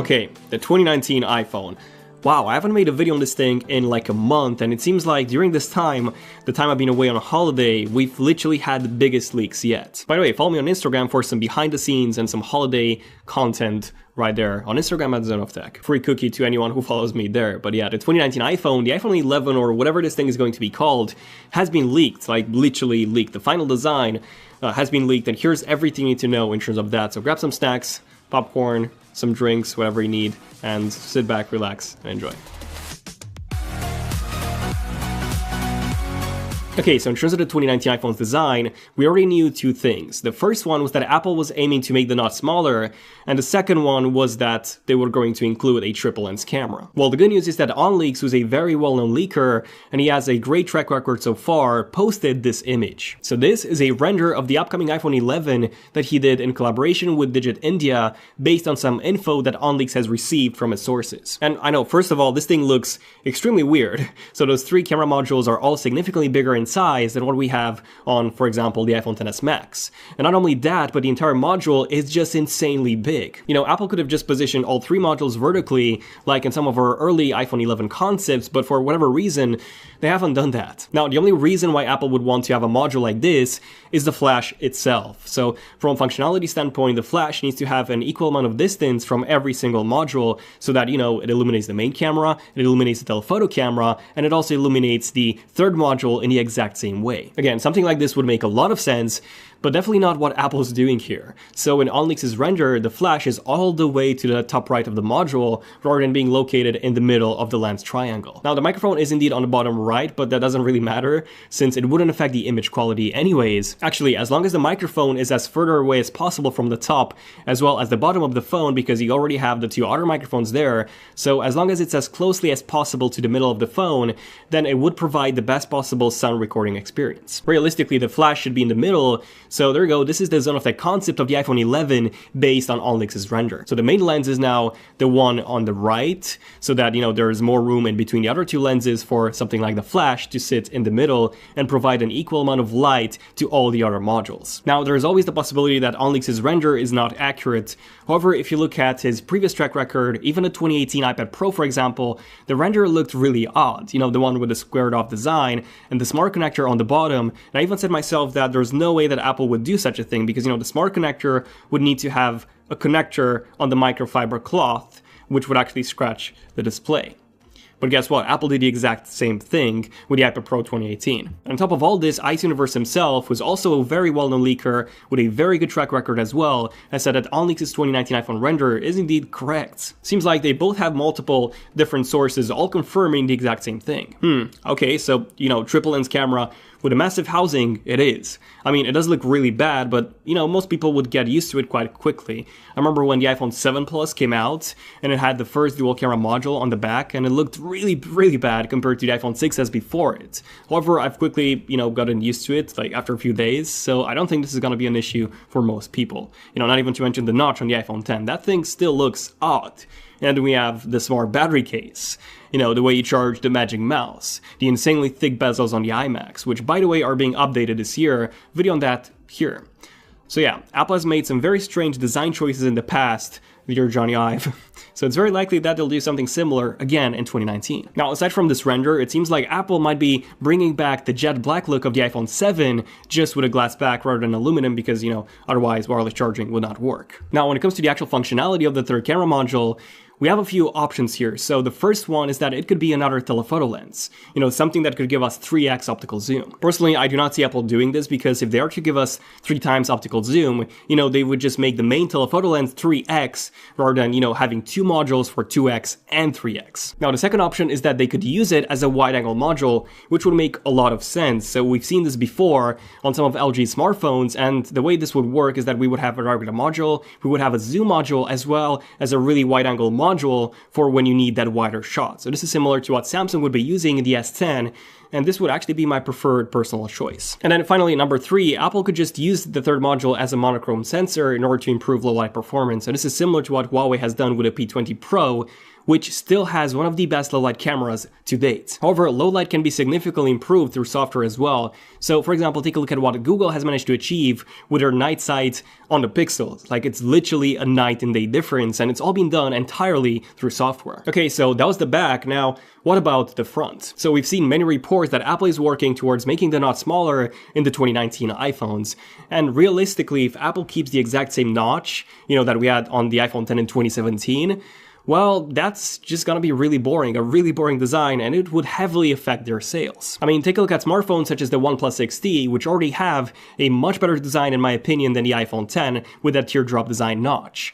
Okay, the 2019 iPhone. Wow, I haven't made a video on this thing in like a month, and it seems like during this time, the time I've been away on a holiday, we've literally had the biggest leaks yet. By the way, follow me on Instagram for some behind the scenes and some holiday content right there on Instagram at Zone of Tech. Free cookie to anyone who follows me there. But yeah, the 2019 iPhone, the iPhone 11 or whatever this thing is going to be called, has been leaked, like literally leaked. The final design has been leaked, and here's everything you need to know in terms of that. So grab some snacks, popcorn, some drinks, whatever you need, and sit back, relax, and enjoy. Okay, so in terms of the 2019 iPhone's design, we already knew two things. The first one was that Apple was aiming to make the notch smaller, and the second one was that they were going to include a triple lens camera. Well, the good news is that OnLeaks, who's a very well-known leaker, and he has a great track record so far, posted this image. So this is a render of the upcoming iPhone 11 that he did in collaboration with Digit India, based on some info that OnLeaks has received from its sources. And I know, first of all, this thing looks extremely weird. So those three camera modules are all significantly bigger in size than what we have on, for example, the iPhone XS Max. And not only that, but the entire module is just insanely big. You know, Apple could have just positioned all three modules vertically, like in some of our early iPhone 11 concepts, but for whatever reason, they haven't done that. Now, the only reason why Apple would want to have a module like this is the flash itself. So from a functionality standpoint, the flash needs to have an equal amount of distance from every single module so that, you know, it illuminates the main camera, it illuminates the telephoto camera, and it also illuminates the third module in the exact same way. Again, something like this would make a lot of sense, but definitely not what Apple's doing here. So in OnLeaks' render, the flash is all the way to the top right of the module, rather than being located in the middle of the lens triangle. Now, the microphone is indeed on the bottom right, but that doesn't really matter, since it wouldn't affect the image quality anyways. Actually, as long as the microphone is as further away as possible from the top, as well as the bottom of the phone, because you already have the two other microphones there, so as long as it's as closely as possible to the middle of the phone, then it would provide the best possible sound recording experience. Realistically, the flash should be in the middle, so there we go, this is the Zone of Tech concept of the iPhone 11 based on OnLeaks' render. So the main lens is now the one on the right, so that, you know, there's more room in between the other two lenses for something like the flash to sit in the middle and provide an equal amount of light to all the other modules. Now, there's always the possibility that OnLeaks' render is not accurate. However, if you look at his previous track record, even the 2018 iPad Pro, for example, the render looked really odd. You know, the one with the squared off design and the smart connector on the bottom. And I even said myself that there's no way that Apple would do such a thing because, you know, the smart connector would need to have a connector on the microfiber cloth, which would actually scratch the display. But guess what? Apple did the exact same thing with the iPad Pro 2018. And on top of all this, Ice Universe himself, who's also a very well-known leaker with a very good track record as well, has said that OnLeaks' 2019 iPhone render is indeed correct. Seems like they both have multiple different sources all confirming the exact same thing. Okay, so, you know, triple lens camera with a massive housing, it is. I mean, it does look really bad, but, you know, most people would get used to it quite quickly. I remember when the iPhone 7 Plus came out, and it had the first dual camera module on the back, and it looked really, really bad compared to the iPhone 6s before it. However, I've quickly, you know, gotten used to it, like, after a few days, so I don't think this is gonna be an issue for most people. You know, not even to mention the notch on the iPhone 10. That thing still looks odd. And we have the smart battery case, you know, the way you charge the Magic Mouse, the insanely thick bezels on the iMacs, which, by the way, are being updated this year. Video on that here. So yeah, Apple has made some very strange design choices in the past, dear Johnny Ive. So it's very likely that they'll do something similar again in 2019. Now, aside from this render, it seems like Apple might be bringing back the jet black look of the iPhone 7 just with a glass back rather than aluminum because, you know, otherwise wireless charging would not work. Now, when it comes to the actual functionality of the third camera module, we have a few options here. So the first one is that it could be another telephoto lens, you know, something that could give us 3x optical zoom. Personally, I do not see Apple doing this because if they are to give us 3 times optical zoom, you know, they would just make the main telephoto lens 3x rather than, you know, having two modules for 2x and 3x. Now, the second option is that they could use it as a wide angle module, which would make a lot of sense. So we've seen this before on some of LG's smartphones, and the way this would work is that we would have a regular module, we would have a zoom module, as well as a really wide angle module for when you need that wider shot. So this is similar to what Samsung would be using in the S10, and this would actually be my preferred personal choice. And then finally, number 3, Apple could just use the third module as a monochrome sensor in order to improve low light performance. And this is similar to what Huawei has done with the P20 Pro, which still has one of the best low-light cameras to date. However, low light can be significantly improved through software as well. So, for example, take a look at what Google has managed to achieve with their night sight on the Pixels. Like, it's literally a night and day difference, and it's all been done entirely through software. Okay, so that was the back. Now, what about the front? So we've seen many reports that Apple is working towards making the notch smaller in the 2019 iPhones. And realistically, if Apple keeps the exact same notch, that we had on the iPhone 10 in 2017, well, that's just gonna be really boring, a really boring design, and it would heavily affect their sales. I mean, take a look at smartphones such as the OnePlus 6T, which already have a much better design in my opinion than the iPhone 10 with that teardrop design notch.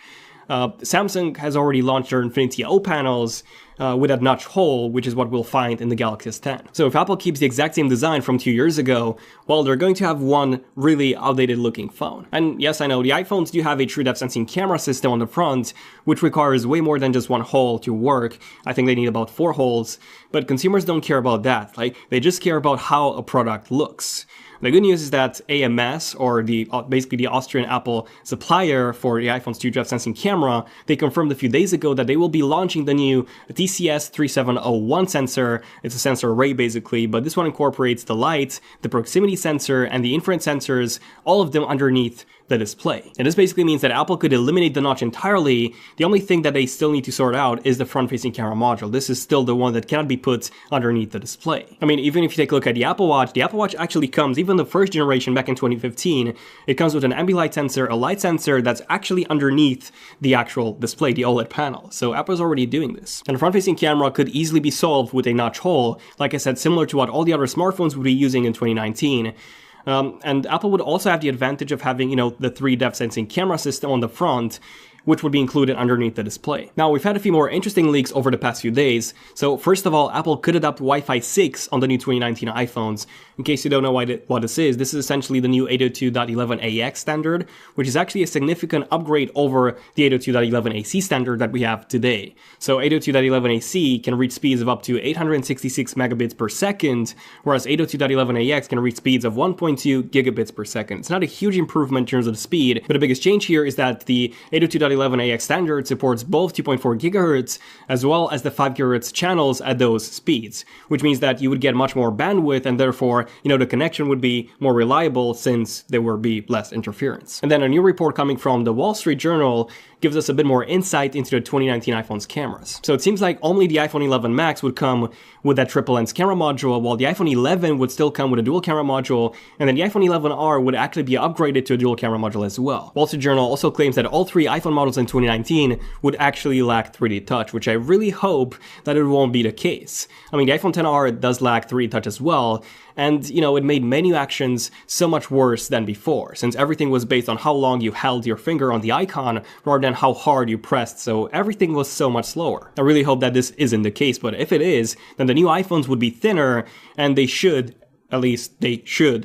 Samsung has already launched their Infinity O panels with that notch hole, which is what we'll find in the Galaxy S10. So if Apple keeps the exact same design from 2 years ago, well, they're going to have one really outdated looking phone. And yes, I know, the iPhones do have a true depth sensing camera system on the front, which requires way more than just one hole to work. I think they need about 4 holes, but consumers don't care about that. Like, they just care about how a product looks. The good news is that AMS, or basically the Austrian Apple supplier for the iPhone's true depth sensing camera, they confirmed a few days ago that they will be launching the new TCS3701 sensor. It's a sensor array basically, but this one incorporates the light, the proximity sensor, and the infrared sensors, all of them underneath the display. And this basically means that Apple could eliminate the notch entirely. The only thing that they still need to sort out is the front-facing camera module. This is still the one that cannot be put underneath the display. I mean, even if you take a look at the Apple Watch actually comes, even the first generation back in 2015, it comes with an ambient sensor, a light sensor that's actually underneath the actual display, the OLED panel. So Apple's already doing this. And the front-facing camera could easily be solved with a notch hole, like I said, similar to what all the other smartphones would be using in 2019. And Apple would also have the advantage of having, the 3 depth sensing camera system on the front, which would be included underneath the display. Now, we've had a few more interesting leaks over the past few days. So first of all, Apple could adopt Wi-Fi 6 on the new 2019 iPhones. In case you don't know what this is essentially the new 802.11ax standard, which is actually a significant upgrade over the 802.11ac standard that we have today. So 802.11ac can reach speeds of up to 866 megabits per second, whereas 802.11ax can reach speeds of 1.2 gigabits per second. It's not a huge improvement in terms of speed, but the biggest change here is that the 802.11ax standard supports both 2.4 gigahertz as well as the 5 gigahertz channels at those speeds, which means that you would get much more bandwidth and therefore, the connection would be more reliable since there would be less interference. And then a new report coming from the Wall Street Journal gives us a bit more insight into the 2019 iPhone's cameras. So it seems like only the iPhone 11 Max would come with that triple lens camera module, while the iPhone 11 would still come with a dual camera module, and then the iPhone 11R would actually be upgraded to a dual camera module as well. Wall Street Journal also claims that all 3 iPhone models in 2019 would actually lack 3D touch, which I really hope that it won't be the case. I mean, the iPhone XR does lack 3D touch as well, and, it made menu actions so much worse than before, since everything was based on how long you held your finger on the icon rather than how hard you pressed, so everything was so much slower. I really hope that this isn't the case, but if it is, then the new iPhones would be thinner, and they should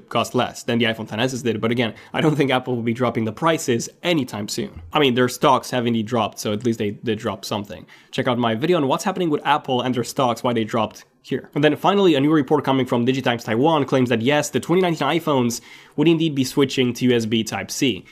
cost less than the iPhone XS's did, but again, I don't think Apple will be dropping the prices anytime soon. I mean, their stocks have indeed dropped, so at least they did drop something. Check out my video on what's happening with Apple and their stocks, why they dropped here. And then finally, a new report coming from DigiTimes Taiwan claims that yes, the 2019 iPhones would indeed be switching to USB Type-C.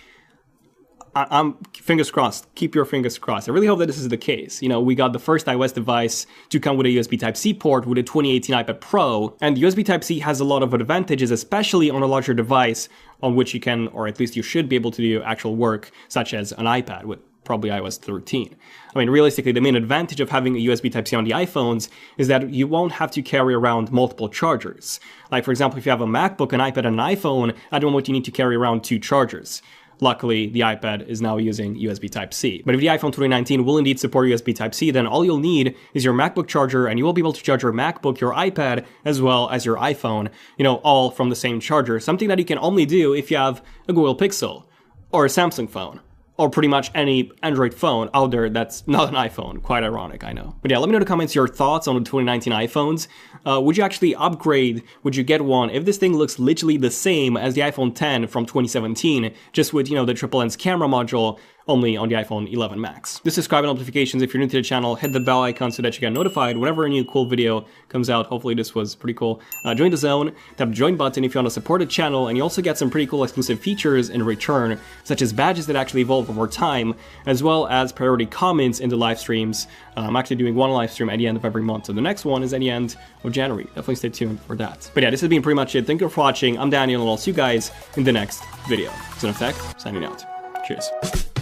I'm fingers crossed. Keep your fingers crossed. I really hope that this is the case. We got the first iOS device to come with a USB Type-C port with a 2018 iPad Pro, and USB Type-C has a lot of advantages, especially on a larger device on which you can, or at least you should be able to do actual work, such as an iPad with probably iOS 13. I mean, realistically, the main advantage of having a USB Type-C on the iPhones is that you won't have to carry around multiple chargers. Like, for example, if you have a MacBook, an iPad, and an iPhone, at the moment you need to carry around 2 chargers. Luckily, the iPad is now using USB Type-C. But if the iPhone 2019 will indeed support USB Type-C, then all you'll need is your MacBook charger, and you will be able to charge your MacBook, your iPad, as well as your iPhone, all from the same charger. Something that you can only do if you have a Google Pixel, or a Samsung phone, or pretty much any Android phone out there that's not an iPhone. Quite ironic, I know. But yeah, let me know in the comments your thoughts on the 2019 iPhones. Would you actually upgrade? Would you get one if this thing looks literally the same as the iPhone 10 from 2017, just with, the triple lens camera module only on the iPhone 11 Max. Do subscribe and notifications if you're new to the channel. Hit the bell icon so that you get notified whenever a new cool video comes out. Hopefully this was pretty cool. Join the zone, tap the join button if you want to support the channel, and you also get some pretty cool exclusive features in return, such as badges that actually evolve over time, as well as priority comments in the live streams. I'm actually doing one live stream at the end of every month, so the next one is at the end of January. Definitely stay tuned for that. But yeah, this has been pretty much it. Thank you for watching. I'm Daniel, and I'll see you guys in the next video. XenonTech, signing out. Cheers.